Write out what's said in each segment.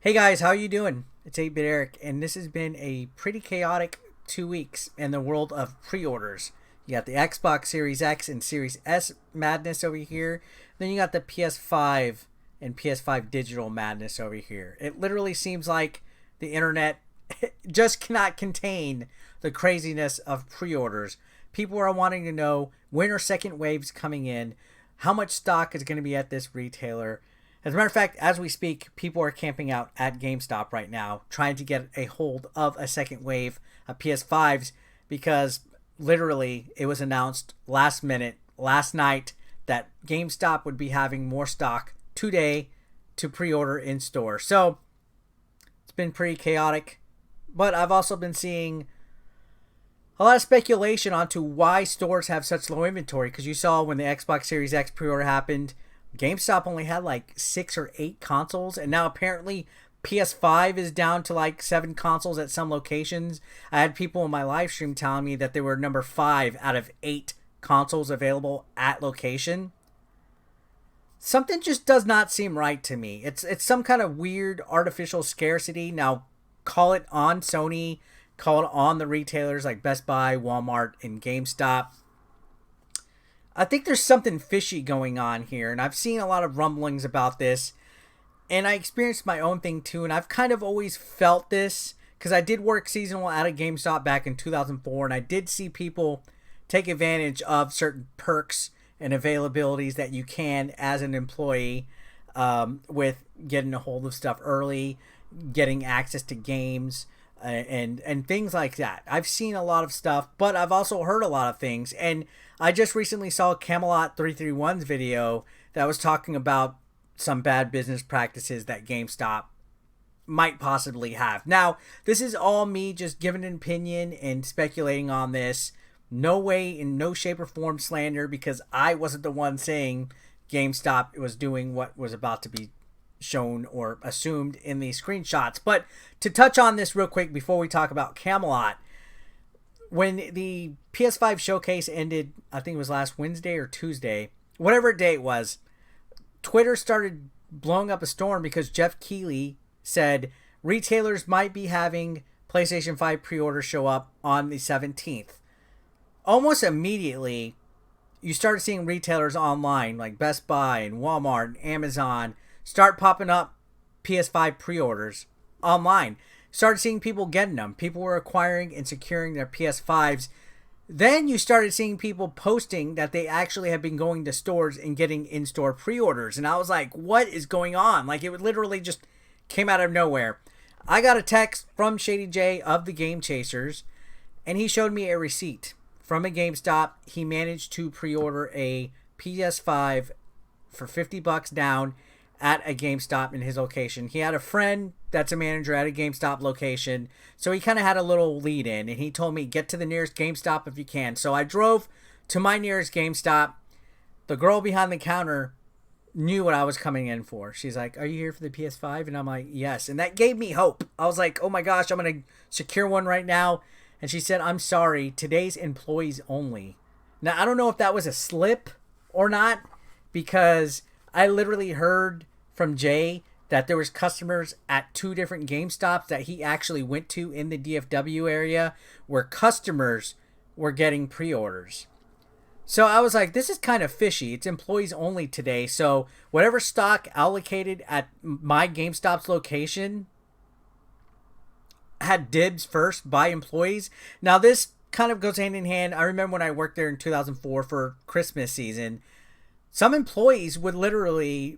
Hey guys, how you doing? It's 8-Bit Eric, and this has been a pretty chaotic 2 weeks in the world of pre-orders. You got the Xbox Series X and Series S madness over here. Then you got the PS5 and PS5 digital madness over here. It literally seems like the internet just cannot contain the craziness of pre-orders. People are wanting to know when are second waves coming in, how much stock is going to be at this retailer. As a matter of fact, as we speak, people are camping out at GameStop right now, trying to get a hold of a second wave of PS5s because literally it was announced last minute, last night, that GameStop would be having more stock today to pre-order in store. So it's been pretty chaotic, but I've also been seeing a lot of speculation onto why stores have such low inventory, because you saw when the Xbox Series X pre-order happened, GameStop only had like 6 or 8 consoles, and now apparently PS5 is down to like 7 consoles at some locations. I had people in my live stream telling me that they were number 5 out of 8 consoles available at location. Something just does not seem right to me. It's some kind of weird artificial scarcity. Now, call it on Sony, call it on the retailers like Best Buy, Walmart, and GameStop. I think there's something fishy going on here, and I've seen a lot of rumblings about this, and I experienced my own thing too, and I've kind of always felt this, because I did work seasonal at a GameStop back in 2004, and I did see people take advantage of certain perks and availabilities that you can as an employee, with getting a hold of stuff early, getting access to games, and things like that. I've seen a lot of stuff, but I've also heard a lot of things, and I just recently saw Camelot 331's video that was talking about some bad business practices that GameStop might possibly have. Now, this is all me just giving an opinion and speculating on this. No way, in no shape or form slander, because I wasn't the one saying GameStop was doing what was about to be shown or assumed in these screenshots. But to touch on this real quick before we talk about Camelot, when the PS5 showcase ended, I think it was last Wednesday or Tuesday, whatever day it was, Twitter started blowing up a storm because Jeff Keighley said retailers might be having PlayStation 5 pre-orders show up on the 17th. Almost immediately, you started seeing retailers online like Best Buy and Walmart and Amazon start popping up PS5 pre-orders online. Started seeing people getting them. People were acquiring and securing their PS5s. Then you started seeing people posting that they actually have been going to stores and getting in-store pre-orders. And I was like, what is going on? Like, it literally just came out of nowhere. I got a text from Shady J of the Game Chasers, and he showed me a receipt from a GameStop. He managed to pre-order a PS5 for $50 down at a GameStop in his location. He had a friend that's a manager at a GameStop location, so he kind of had a little lead in, and he told me, get to the nearest GameStop if you can. So I drove to my nearest GameStop. The girl behind the counter knew what I was coming in for. She's like, are you here for the PS5? And I'm like, yes. And that gave me hope. I was like, oh my gosh, I'm going to secure one right now. And she said, I'm sorry, today's employees only. Now, I don't know if that was a slip or not, because I literally heard from Jay that there was customers at 2 different GameStops that he actually went to in the DFW area where customers were getting pre-orders. So I was like, this is kind of fishy. It's employees only today. So whatever stock allocated at my GameStop's location had dibs first by employees. Now this kind of goes hand in hand. I remember when I worked there in 2004 for Christmas season, some employees would literally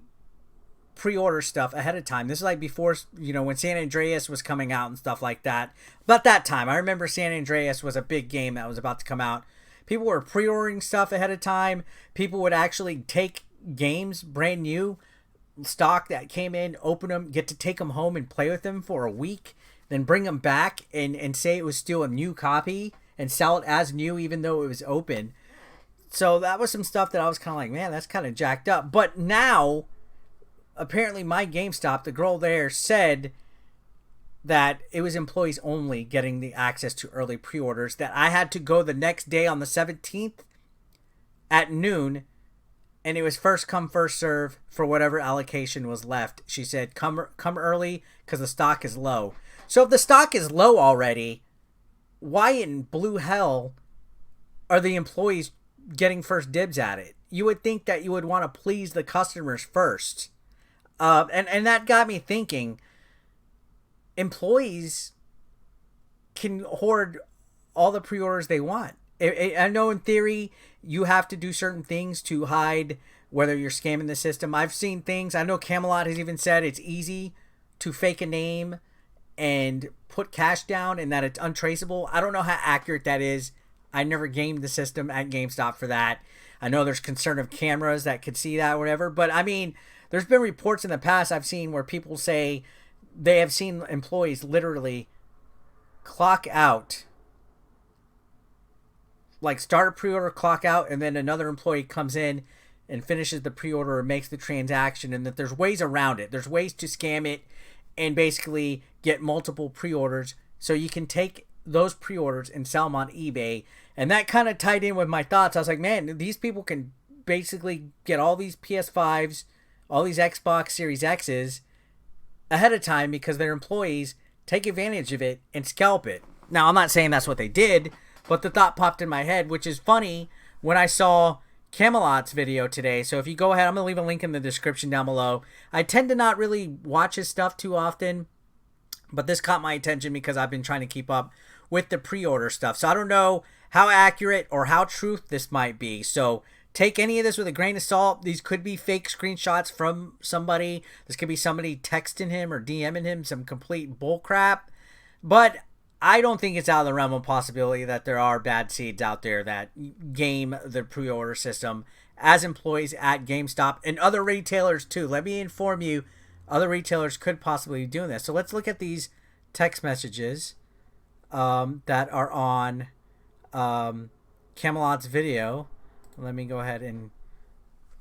pre-order stuff ahead of time. This is like before, when San Andreas was coming out and stuff like that. About that time, I remember San Andreas was a big game that was about to come out. People were pre-ordering stuff ahead of time. People would actually take games, brand new stock that came in, open them, get to take them home and play with them for a week, then bring them back and say it was still a new copy and sell it as new even though it was open. So that was some stuff that I was kind of like, man, that's kind of jacked up. But now, apparently my GameStop, the girl there said that it was employees only getting the access to early pre-orders, that I had to go the next day on the 17th at noon and it was first come first serve for whatever allocation was left. She said, "Come early because the stock is low." So if the stock is low already, why in blue hell are the employees getting first dibs at it? You would think that you would want to please the customers first. And that got me thinking, employees can hoard all the pre-orders they want. I know in theory you have to do certain things to hide whether you're scamming the system. I've seen things. I know Camelot has even said it's easy to fake a name and put cash down and that it's untraceable. I don't know how accurate that is. I never gamed the system at GameStop for that. I know there's concern of cameras that could see that or whatever. But I mean, there's been reports in the past I've seen where people say they have seen employees literally clock out, like start a pre-order, clock out, and then another employee comes in and finishes the pre-order or makes the transaction, and that there's ways around it. There's ways to scam it and basically get multiple pre-orders so you can take those pre-orders and sell them on eBay. And that kind of tied in with my thoughts. I was like, man, these people can basically get all these PS5s, all these Xbox Series X's ahead of time because their employees take advantage of it and scalp it. Now, I'm not saying that's what they did, but the thought popped in my head, which is funny when I saw Camelot's video today. So if you go ahead, I'm going to leave a link in the description down below. I tend to not really watch his stuff too often, but this caught my attention because I've been trying to keep up with the pre-order stuff. So I don't know how accurate or how true this might be. So take any of this with a grain of salt. These could be fake screenshots from somebody. This could be somebody texting him or DMing him some complete bullcrap. But I don't think it's out of the realm of possibility that there are bad seeds out there that game the pre-order system as employees at GameStop and other retailers too. Let me inform you, other retailers could possibly be doing this. So let's look at these text messages that are on Camelot's video. Let me go ahead and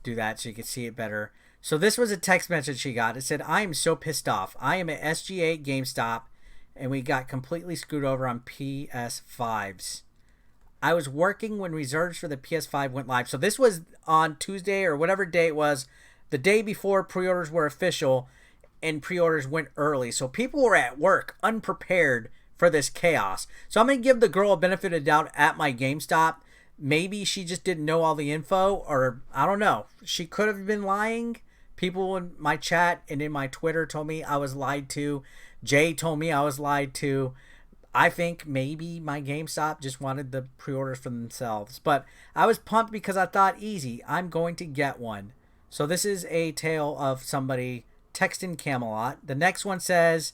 do that so you can see it better. So this was a text message she got. It said, "I am so pissed off. I am at SGA GameStop and we got completely screwed over on PS5s. I was working when reserves for the PS5 went live." So this was on Tuesday or whatever day it was, the day before pre-orders were official and pre-orders went early. So people were at work unprepared for this chaos. So I'm going to give the girl a benefit of doubt at my GameStop. Maybe she just didn't know all the info, or I don't know. She could have been lying. People in my chat and in my Twitter told me I was lied to. Jay told me I was lied to. I think maybe my GameStop just wanted the pre-orders for themselves. But I was pumped because I thought, easy, I'm going to get one. So this is a tale of somebody texting Camelot. The next one says,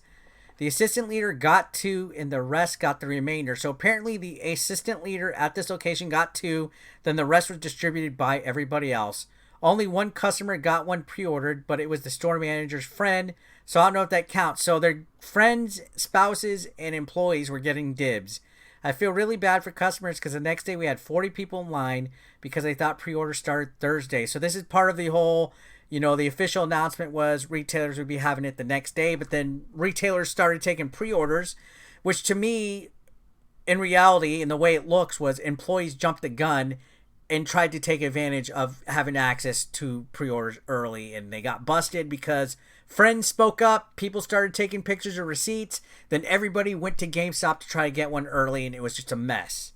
"The assistant leader got 2 and the rest got the remainder." So apparently the assistant leader at this location got 2, then the rest was distributed by everybody else. Only one customer got one pre-ordered, but it was the store manager's friend. So I don't know if that counts. So their friends, spouses, and employees were getting dibs. I feel really bad for customers because the next day we had 40 people in line because they thought pre-order started Thursday. So this is part of the whole, the official announcement was retailers would be having it the next day, but then retailers started taking pre-orders, which to me, in reality, and the way it looks, was employees jumped the gun and tried to take advantage of having access to pre-orders early, and they got busted because friends spoke up, people started taking pictures of receipts, then everybody went to GameStop to try to get one early, and it was just a mess.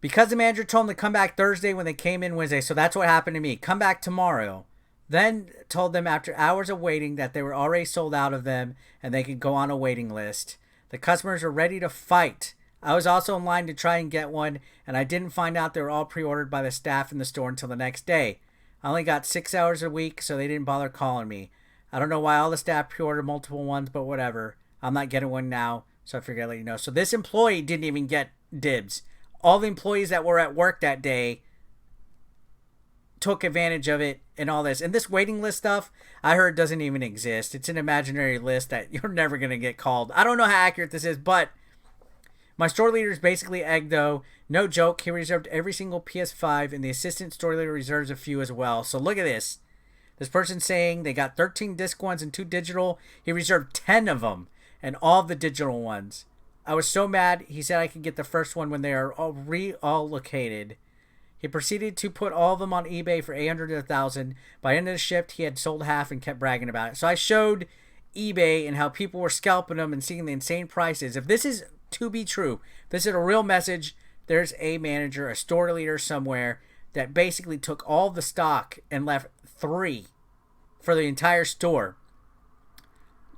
Because the manager told them to come back Thursday when they came in Wednesday, so that's what happened to me. Come back tomorrow. Then told them after hours of waiting that they were already sold out of them and they could go on a waiting list. The customers are ready to fight. I was also in line to try and get one, and I didn't find out they were all pre-ordered by the staff in the store until the next day. I only got 6 hours a week, so they didn't bother calling me. I don't know why all the staff pre-ordered multiple ones, but whatever. I'm not getting one now, so I figured I'd let you know. So this employee didn't even get dibs. All the employees that were at work that day took advantage of it and all this. And this waiting list stuff, I heard doesn't even exist. It's an imaginary list that you're never going to get called. I don't know how accurate this is, but my store leader is basically egged, though. No joke, he reserved every single PS5, and the assistant store leader reserves a few as well. So look at this. This person's saying they got 13 disc ones and 2 digital. He reserved 10 of them, and all of the digital ones. I was so mad. He said I could get the first one when they are all relocated. He proceeded to put all of them on eBay for $800 to $1,000. By the end of the shift, he had sold half and kept bragging about it. So I showed eBay and how people were scalping them and seeing the insane prices. If this is to be true, if this is a real message, there's a manager, a store leader somewhere that basically took all the stock and left 3 for the entire store.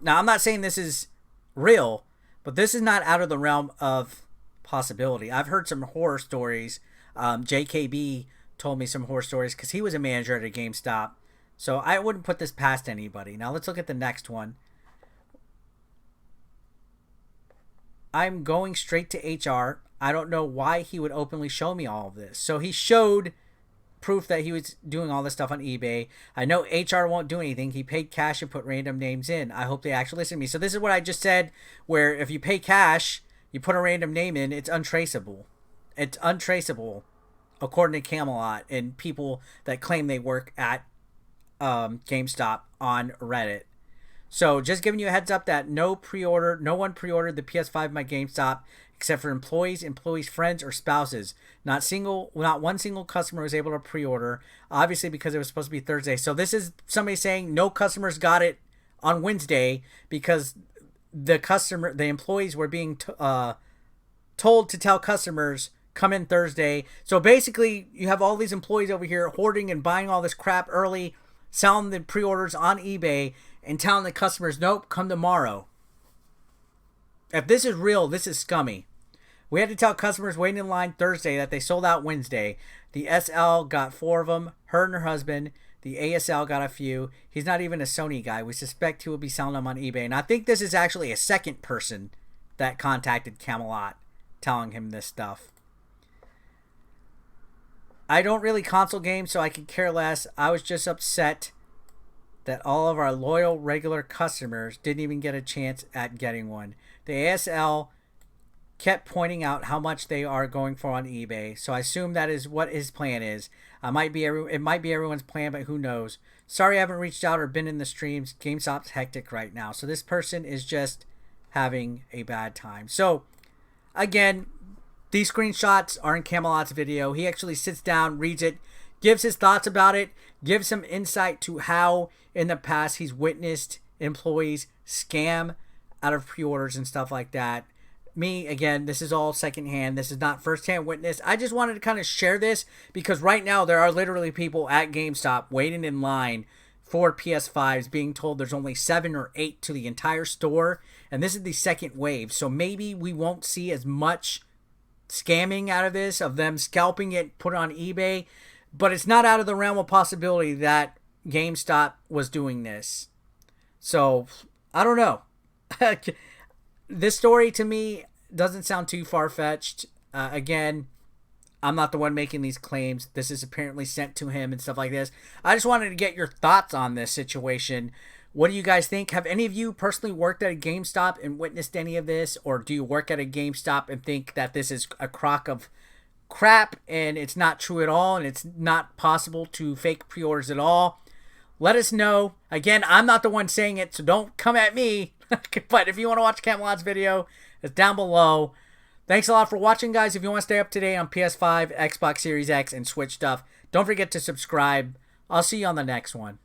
Now, I'm not saying this is real, but this is not out of the realm of possibility. I've heard some horror stories. JKB told me some horror stories because he was a manager at a GameStop. So I wouldn't put this past anybody. Now let's look at the next one. I'm going straight to HR. I don't know why he would openly show me all of this. So he showed proof that he was doing all this stuff on eBay. I know HR won't do anything. He paid cash and put random names in. I hope they actually listen to me. So this is what I just said, where if you pay cash, you put a random name in, it's untraceable. It's untraceable, according to Camelot and people that claim they work at GameStop on Reddit. So just giving you a heads up that no one pre-ordered the PS5 at my GameStop except for employees, friends, or spouses. Not one single customer was able to pre-order, obviously because it was supposed to be Thursday. So this is somebody saying no customers got it on Wednesday because the employees were being told to tell customers come in Thursday. So basically you have all these employees over here hoarding and buying all this crap early, selling the pre-orders on eBay and telling the customers, nope, come tomorrow. If this is real, this is scummy. We had to tell customers waiting in line Thursday that they sold out Wednesday. The SL got 4 of them, her and her husband. The ASL got a few. He's not even a Sony guy. We suspect he will be selling them on eBay. And I think this is actually a second person that contacted Camelot telling him this stuff. I don't really console game, so I could care less. I was just upset that all of our loyal, regular customers didn't even get a chance at getting one. The ASL kept pointing out how much they are going for on eBay, so I assume that is what his plan is. It might be everyone's plan, but who knows? Sorry I haven't reached out or been in the streams. GameStop's hectic right now, so this person is just having a bad time. So, again, these screenshots are in Camelot's video. He actually sits down, reads it, gives his thoughts about it, gives some insight to how in the past he's witnessed employees scam out of pre-orders and stuff like that. Me, again, this is all secondhand. This is not first-hand witness. I just wanted to kind of share this because right now there are literally people at GameStop waiting in line for PS5s being told there's only 7 or 8 to the entire store. And this is the second wave. So maybe we won't see as much scamming out of this, of them scalping it, put it on eBay. But it's not out of the realm of possibility that GameStop was doing this. So, I don't know. This story to me doesn't sound too far-fetched. Again, I'm not the one making these claims. This is apparently sent to him and stuff like this. I just wanted to get your thoughts on this situation. What do you guys think? Have any of you personally worked at a GameStop and witnessed any of this? Or do you work at a GameStop and think that this is a crock of crap and it's not true at all and it's not possible to fake pre-orders at all? Let us know. Again, I'm not the one saying it, so don't come at me. But if you want to watch Camelot's video, it's down below. Thanks a lot for watching, guys. If you want to stay up to date on PS5, Xbox Series X, and Switch stuff, don't forget to subscribe. I'll see you on the next one.